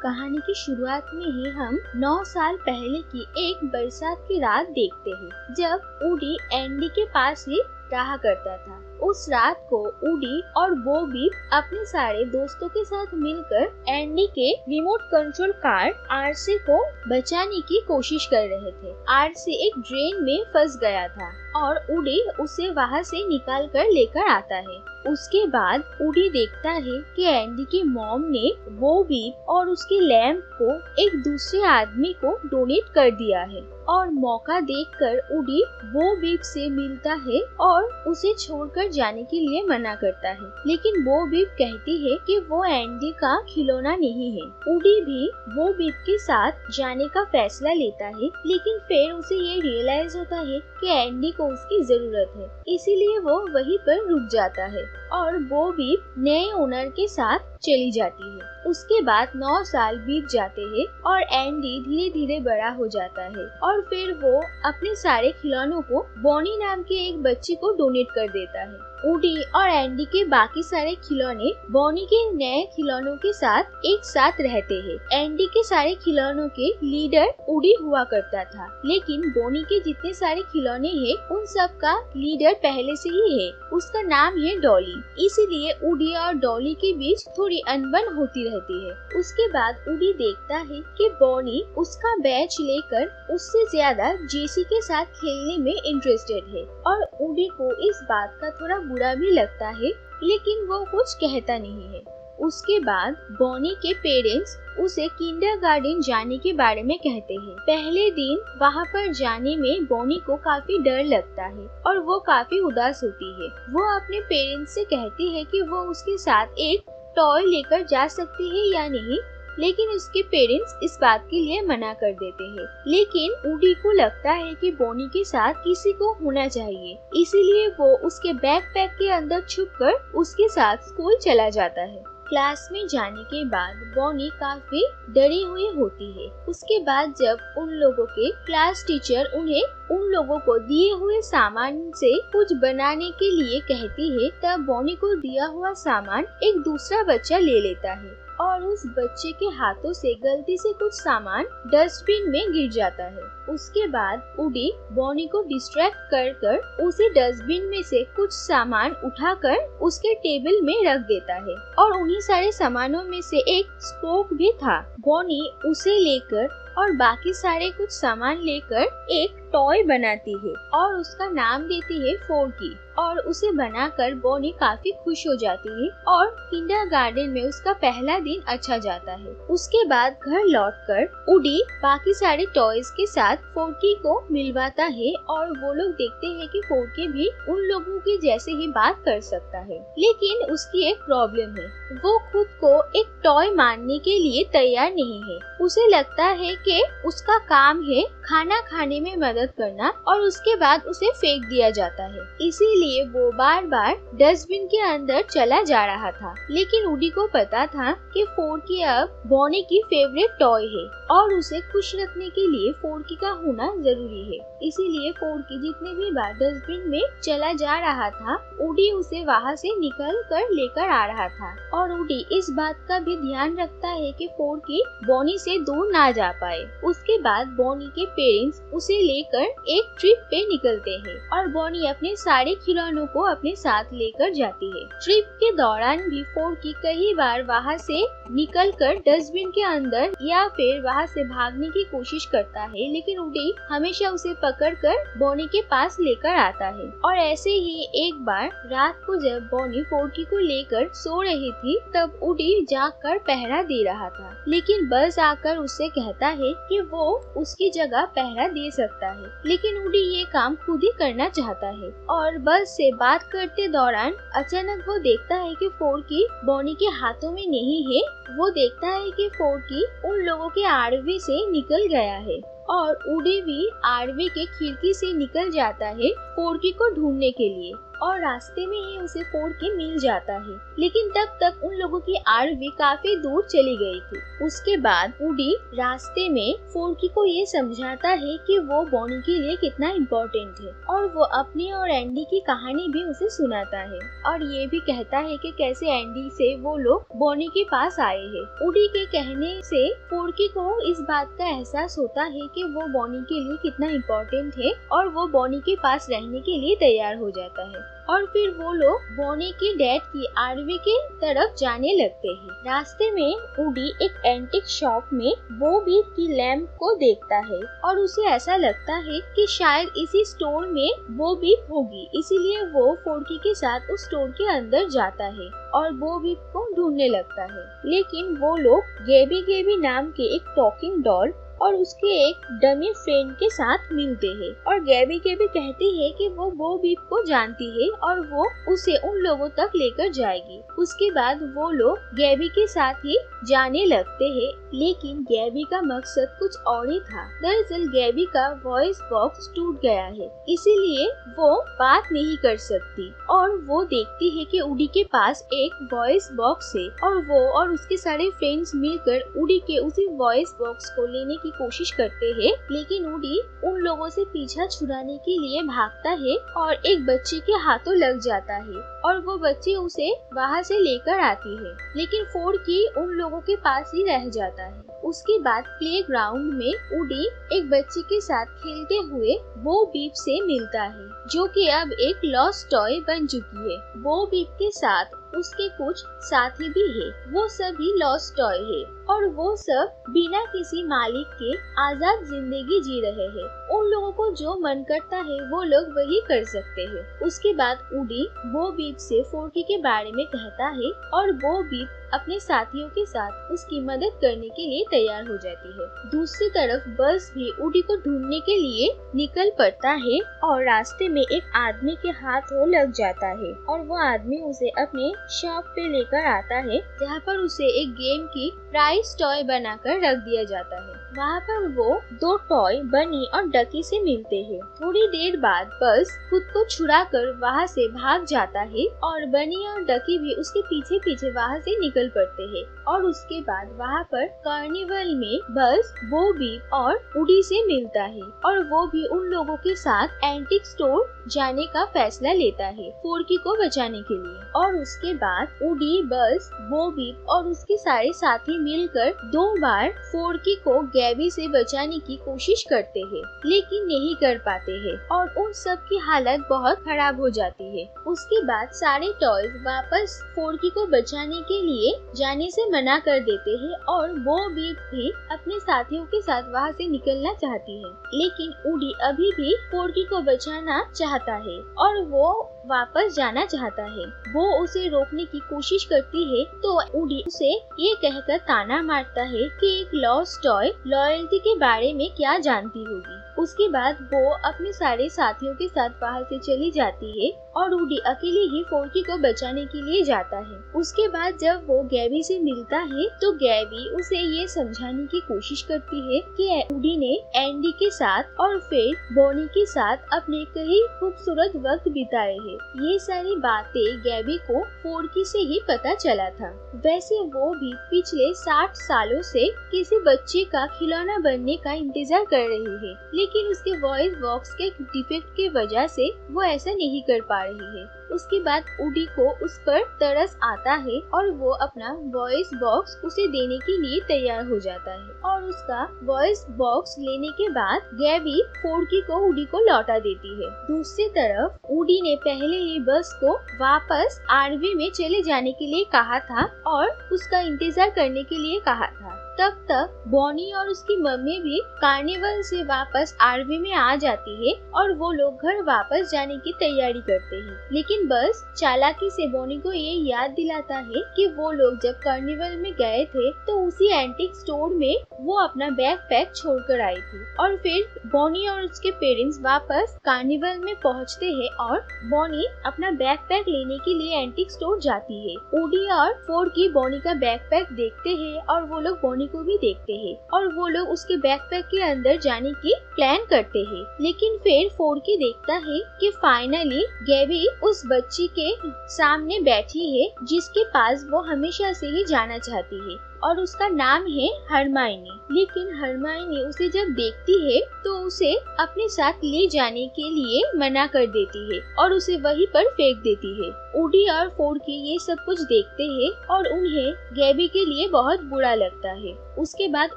कहानी की शुरुआत में ही हम 9 साल पहले की एक बरसात की रात देखते हैं, जब ऊडी एंडी के पास ही रहा करता था। उस रात को ऊडी और बॉबी अपने सारे दोस्तों के साथ मिलकर एंडी के रिमोट कंट्रोल कार आरसी को बचाने की कोशिश कर रहे थे। आरसी एक ड्रेन में फंस गया था और ऊडी उसे वहां से निकाल कर लेकर आता है। उसके बाद ऊडी देखता है कि एंडी की मॉम ने बॉबी और उसके लैम्प को एक दूसरे आदमी को डोनेट कर दिया है और मौका देखकर ऊडी बॉबी से मिलता है और उसे छोड़कर जाने के लिए मना करता है, लेकिन बॉबी कहती है कि वो एंडी का खिलौना नहीं है। ऊडी भी बॉबी के साथ जाने का फैसला लेता है, लेकिन फिर उसे ये रियलाइज होता है कि एंडी को उसकी जरूरत है, इसीलिए वो वहीं पर रुक जाता है और बॉबी नए ओनर के साथ चली जाती है। उसके बाद 9 साल बीत जाते हैं और एंडी धीरे धीरे बड़ा हो जाता है और फिर वो अपने सारे खिलौनों को बॉनी नाम के एक बच्चे को डोनेट कर देता है। ऊडी और एंडी के बाकी सारे खिलौने बॉनी के नए खिलौनों के साथ एक साथ रहते हैं। एंडी के सारे खिलौनों के लीडर ऊडी हुआ करता था, लेकिन बॉनी के जितने सारे खिलौने हैं उन सब का लीडर पहले से ही है। उसका नाम है डॉली, इसीलिए ऊडी और डॉली के बीच थोड़ी अनबन होती रहती है। उसके बाद ऊडी देखता है कि बॉनी उसका बैच लेकर उससे ज्यादा जेसी के साथ खेलने में इंटरेस्टेड है और ऊडी को इस बात का थोड़ा बुरा भी लगता है, लेकिन वो कुछ कहता नहीं है। उसके बाद बॉनी के पेरेंट्स उसे किंडरगार्टन जाने के बारे में कहते हैं। पहले दिन वहाँ पर जाने में बॉनी को काफी डर लगता है और वो काफी उदास होती है। वो अपने पेरेंट्स से कहती है कि वो उसके साथ एक टॉय लेकर जा सकती है या नहीं, लेकिन उसके पेरेंट्स इस बात के लिए मना कर देते हैं। लेकिन ऊडी को लगता है कि बॉनी के साथ किसी को होना चाहिए, इसीलिए वो उसके बैकपैक के अंदर छुपकर उसके साथ स्कूल चला जाता है। क्लास में जाने के बाद बॉनी काफी डरी हुई होती है। उसके बाद जब उन लोगों के क्लास टीचर उन्हें उन लोगों को दिए हुए सामान से कुछ बनाने के लिए कहती है, तब बॉनी को दिया हुआ सामान एक दूसरा बच्चा ले लेता है और उस बच्चे के हाथों से गलती से कुछ सामान डस्टबिन में गिर जाता है। उसके बाद ऊडी बॉनी को डिस्ट्रैक्ट कर उसे डस्टबिन में से कुछ सामान उठाकर उसके टेबल में रख देता है और उन्हीं सारे सामानों में से एक स्पोक भी था। बॉनी उसे लेकर और बाकी सारे कुछ सामान लेकर एक टॉय बनाती है और उसका नाम देती है फोर्की और उसे बनाकर बॉनी काफी खुश हो जाती है और किंडरगार्टन में उसका पहला दिन अच्छा जाता है। उसके बाद घर लौटकर ऊडी बाकी सारे टॉयज के साथ फोर्की को मिलवाता है और वो लोग देखते हैं कि फोर्की भी उन लोगों के जैसे ही बात कर सकता है, लेकिन उसकी एक प्रॉब्लम है, वो खुद को एक टॉय मानने के लिए तैयार नहीं है। उसे लगता है कि उसका काम है खाना खाने में मदद करना और उसके बाद उसे फेंक दिया जाता है, इसीलिए वो बार बार डस्टबिन के अंदर चला जा रहा था। लेकिन ऊडी को पता था कि फोर्की अब बॉनी की फेवरेट टॉय है और उसे खुश रखने के लिए फोर्की का होना जरूरी है, इसीलिए फोर्की जितने भी बार डस्टबिन में चला जा रहा था, ऊडी उसे वहाँ से निकल कर लेकर आ रहा था और ऊडी इस बात का भी ध्यान रखता है कि फोर्की बॉनी से दूर ना जा पाए। उसके बाद बॉनी के पेरेंट्स उसे लेकर एक ट्रिप पे निकलते हैं और बॉनी अपने सारे खिलौनों को अपने साथ लेकर जाती है। ट्रिप के दौरान भी फोर्की कई बार वहाँ से निकलकर डस्टबिन के अंदर या फिर वहाँ से भागने की कोशिश करता है, लेकिन ऊडी हमेशा उसे पकड़कर बॉनी के पास लेकर आता है। और ऐसे ही एक बार रात को जब बॉनी फोर्की को लेकर सो रही थी, तब ऊडी जाकर पहरा दे रहा था, लेकिन बस आकर उससे कहता है कि वो उसकी जगह पहरा दे सकता है, लेकिन ऊडी ये काम खुद ही करना चाहता है। और बस से बात करते दौरान अचानक वो देखता है कि फोर्की बॉनी के हाथों में नहीं है। वो देखता है कि फोर्की उन लोगों के आरवी से निकल गया है और ऊडी भी आरवी के खिड़की से निकल जाता है फोर्की को ढूंढने के लिए और रास्ते में ही उसे फोर्की मिल जाता है। लेकिन तब तक उन लोगों की आरवी काफी दूर चली गई थी। उसके बाद वुडी रास्ते में फोर्की को ये समझाता है कि वो बॉनी के लिए कितना इम्पोर्टेंट है और वो अपनी और एंडी की कहानी भी उसे सुनाता है और ये भी कहता है कि कैसे एंडी से वो लोग बॉनी के पास आए हैं। वुडी के कहने से फोर्की को इस बात का एहसास होता है कि वो बॉनी के लिए कितना इम्पोर्टेंट है और वो बॉनी के पास रहने के लिए तैयार हो जाता है और फिर वो लोग बॉनी के डैड की आरवी के तरफ जाने लगते हैं। रास्ते में वुडी एक एंटिक शॉप में बो बीप की लैंप को देखता है और उसे ऐसा लगता है कि शायद इसी स्टोर में बो बीप होगी, इसीलिए वो फोर्की के साथ उस स्टोर के अंदर जाता है और बो बीप को ढूंढने लगता है। लेकिन वो लोग गैबी गैबी नाम के एक टॉकिंग डॉल और उसके एक डमी फ्रेंड के साथ मिलते हैं और गैबी कहती है कि वो बो बीप को जानती है और वो उसे उन लोगों तक लेकर जाएगी। उसके बाद वो लोग गैबी के साथ ही जाने लगते हैं, लेकिन गैबी का मकसद कुछ और ही था। दरअसल गैबी का वॉइस बॉक्स टूट गया है, इसीलिए वो बात नहीं कर सकती और वो देखती है कि वुडी के पास एक वॉइस बॉक्स है और वो और उसके सारे फ्रेंड्स मिलकर वुडी के उसी वॉइस बॉक्स को लेने की कोशिश करते हैं। लेकिन वुडी उन लोगों से पीछा छुड़ाने के लिए भागता है और एक बच्चे के हाथों लग जाता है और वो बच्ची उसे वहाँ से लेकर आती है, लेकिन फोर्की उन लोगों के पास ही रह जाता है। उसके बाद प्लेग्राउंड में वुडी एक बच्चे के साथ खेलते हुए बो बीप से मिलता है, जो कि अब एक लॉस्ट टॉय बन चुकी है। बो बीप के साथ उसके कुछ साथी भी है, वो सभी लॉस्ट टॉय है और वो सब बिना किसी मालिक के आजाद जिंदगी जी रहे हैं। उन लोगों को जो मन करता है वो लोग वही कर सकते हैं। उसके बाद वुडी बो बीप से फोर्की के बारे में कहता है और बो बीप अपने साथियों के साथ उसकी मदद करने के लिए तैयार हो जाती है। दूसरी तरफ बस भी वुडी को ढूंढने के लिए निकल पड़ता है और रास्ते में एक आदमी के हाथों लग जाता है और वो आदमी उसे अपने शॉप पे लेकर आता है, जहाँ पर उसे एक गेम की प्राइस टॉय बनाकर रख दिया जाता है। वहाँ पर वो दो टॉय बनी और डकी से मिलते हैं। थोड़ी देर बाद बस खुद को छुड़ाकर वहाँ से भाग जाता है और बनी और डकी भी उसके पीछे पीछे वहाँ से निकल पड़ते हैं और उसके बाद वहाँ पर कार्निवल में बस बो बीप और वुडी से मिलता है और वो भी उन लोगों के साथ एंटिक स्टोर जाने का फैसला लेता है फोर्की को बचाने के लिए। और उसके बाद वुडी, बस, बो बीप और उसके सारे साथी मिलकर 2 बार फोर्की को गैबी से बचाने की कोशिश करते हैं, लेकिन नहीं कर पाते हैं और उन सब की हालत बहुत खराब हो जाती है। उसके बाद सारे टॉयज वापस फोर्की को बचाने के लिए जाने से मना कर देते हैं और बो बीप भी अपने साथियों के साथ वहाँ से निकलना चाहती है, लेकिन वुडी अभी भी फोर्की को बचाना चाहता है और वो वापस जाना चाहता है। वो उसे रोकने की कोशिश करती है तो वुडी उसे ये कहकर ताना मारता है कि एक लॉस्ट टॉय लॉयल्टी के बारे में क्या जानती होगी। उसके बाद वो अपने सारे साथियों के साथ वहाँ से चली जाती है और वुडी अकेले ही फोर्की को बचाने के लिए जाता है। उसके बाद जब वो गैबी से मिलता है तो गैबी उसे ये समझाने की कोशिश करती है कि वुडी ने एंडी के साथ और फिर बॉनी के साथ अपने कई खूबसूरत वक्त बिताए हैं। ये सारी बातें गैबी को फोर्की से ही पता चला था। वैसे वो भी पिछले 60 सालों से किसी बच्चे का खिलौना बनने का इंतजार कर रही है, लेकिन उसके वॉइस बॉक्स के डिफेक्ट की वजह से वो ऐसा नहीं कर पा रही है। उसके बाद वुडी को उस पर तरस आता है और वो अपना वॉइस बॉक्स उसे देने के लिए तैयार हो जाता है और उसका वॉइस बॉक्स लेने के बाद गैबी फोर्की को वुडी को लौटा देती है। दूसरी तरफ वुडी ने पहले ही बस को वापस आरवी में चले जाने के लिए कहा था और उसका इंतजार करने के लिए कहा था। तब तक बॉनी और उसकी मम्मी भी कार्निवल से वापस आरवी में आ जाती है और वो लोग घर वापस जाने की तैयारी करते हैं, लेकिन बस चालाकी से बॉनी को ये याद दिलाता है कि वो लोग जब कार्निवल में गए थे तो उसी एंटिक स्टोर में वो अपना बैकपैक छोड़कर आई थी। और फिर बॉनी और उसके पेरेंट्स वापस कार्निवल में पहुंचते हैं और बॉनी अपना बैकपैक लेने के लिए एंटिक स्टोर जाती है। वुडी और फोर्की बॉनी का बैकपैक देखते हैं और वो लोग बॉनी बॉनी को भी देखते हैं और वो लोग उसके बैकपैक के अंदर जाने की प्लान करते हैं। लेकिन फिर फोर्की देखता है कि फाइनली गैबी उस बच्ची के सामने बैठी है जिसके पास वो हमेशा से ही जाना चाहती है और उसका नाम है हरमाइनी। लेकिन हरमाइनी उसे जब देखती है तो उसे अपने साथ ले जाने के लिए मना कर देती है और उसे वहीं पर फेंक देती है। ऊडी और फोर्की ये सब कुछ देखते हैं और उन्हें गैबी के लिए बहुत बुरा लगता है। उसके बाद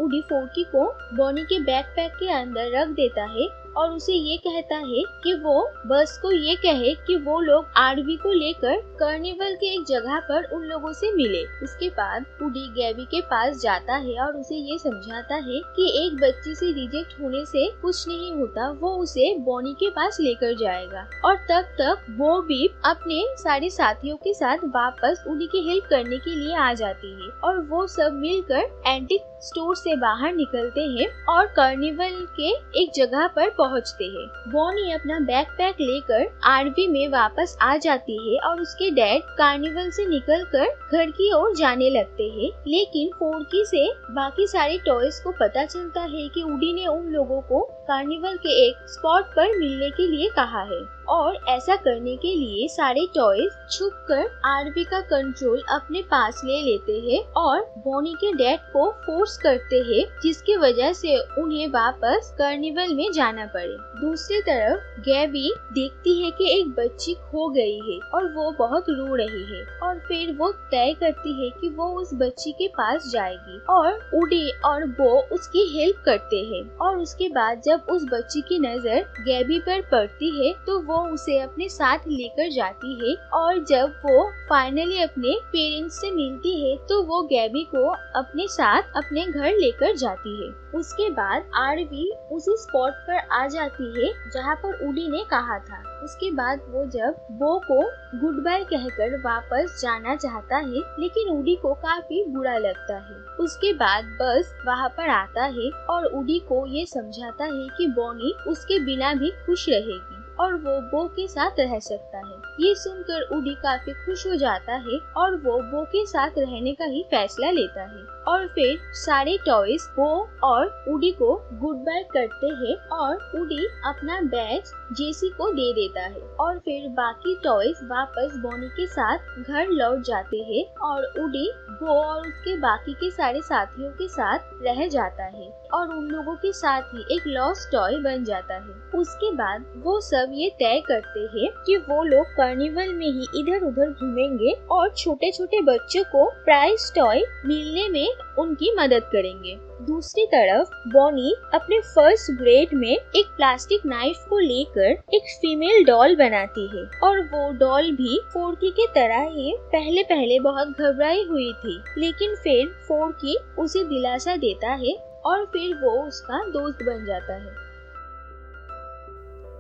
ऊडी फोर्की को बॉनी के बैकपैक के अंदर रख देता है और उसे ये कहता है कि वो बस को ये कहे कि वो लोग आरवी को लेकर कार्निवल के एक जगह पर उन लोगों से मिले। उसके बाद ऊडी गैबी के पास जाता है और उसे ये समझाता है कि एक बच्ची से रिजेक्ट होने से कुछ नहीं होता, वो उसे बॉनी के पास लेकर जाएगा। और तब तक वो भी अपने सारे साथियों के साथ वापस ऊडी की हेल्प करने के लिए आ जाती है और वो सब मिलकर एंटिक स्टोर से बाहर निकलते हैं और कार्निवल के एक जगह पर पहुंचते हैं। बॉनी अपना बैकपैक लेकर आरवी में वापस आ जाती है और उसके डैड कार्निवल से निकलकर घर की ओर जाने लगते हैं। लेकिन फोर्की से बाकी सारे टॉयज को पता चलता है कि ऊडी ने उन लोगों को कार्निवल के एक स्पॉट पर मिलने के लिए कहा है और ऐसा करने के लिए सारे टॉयज छुपकर आरवी का कंट्रोल अपने पास ले लेते हैं और बॉनी के डैड को फोर्स करते हैं, जिसकी वजह से उन्हें वापस कार्निवल में जाना पड़े। दूसरी तरफ गैबी देखती है कि एक बच्ची खो गई है और वो बहुत रो रही है और फिर वो तय करती है कि वो उस बच्ची के पास जाएगी और ऊडी और बो उसकी हेल्प करते हैं। और उसके बाद जब उस बच्ची की नजर गैबी पर पड़ती है तो वो उसे अपने साथ लेकर जाती है और जब वो फाइनली अपने पेरेंट्स से मिलती है तो वो गैबी को अपने साथ अपने घर लेकर जाती है। उसके बाद आरवी उसी स्पॉट पर आ जाती है जहाँ पर ऊडी ने कहा था। उसके बाद वो जब बो को गुड बाय कहकर वापस जाना चाहता है लेकिन ऊडी को काफी बुरा लगता है। उसके बाद बस वहाँ पर आता है और ऊडी को ये समझाता है कि बॉनी उसके बिना भी खुश रहेगी और वो बो के साथ रह सकता है। ये सुनकर ऊडी काफी खुश हो जाता है और वो बो के साथ रहने का ही फैसला लेता है और फिर सारे टॉयज बो और ऊडी को गुड बाय करते हैं और ऊडी अपना बैज जेसी को दे देता है और फिर बाकी टॉयज वापस बॉनी के साथ घर लौट जाते हैं और ऊडी बो और उसके बाकी के सारे साथियों के साथ रह जाता है और उन लोगों के साथ ही एक लॉस्ट टॉय बन जाता है। उसके बाद वो सब ये तय करते हैं कि वो लोग कार्निवल में ही इधर उधर घूमेंगे और छोटे छोटे बच्चों को प्राइज टॉय मिलने में उनकी मदद करेंगे। दूसरी तरफ बॉनी अपने फर्स्ट ग्रेड में एक प्लास्टिक नाइफ को लेकर एक फीमेल डॉल बनाती है और वो डॉल भी फोर्की के तरह ही पहले बहुत घबराई हुई थी, लेकिन फिर फोर्की उसे दिलासा देता है और फिर वो उसका दोस्त बन जाता है।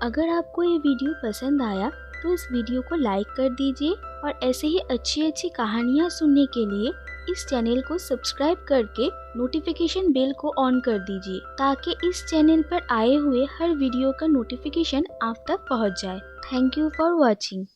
अगर आपको ये वीडियो पसंद आया तो इस वीडियो को लाइक कर दीजिए और ऐसे ही अच्छी कहानियाँ सुनने के लिए इस चैनल को सब्सक्राइब करके नोटिफिकेशन बेल को ऑन कर दीजिए ताकि इस चैनल पर आए हुए हर वीडियो का नोटिफिकेशन आप तक पहुंच जाए। Thank you for watching.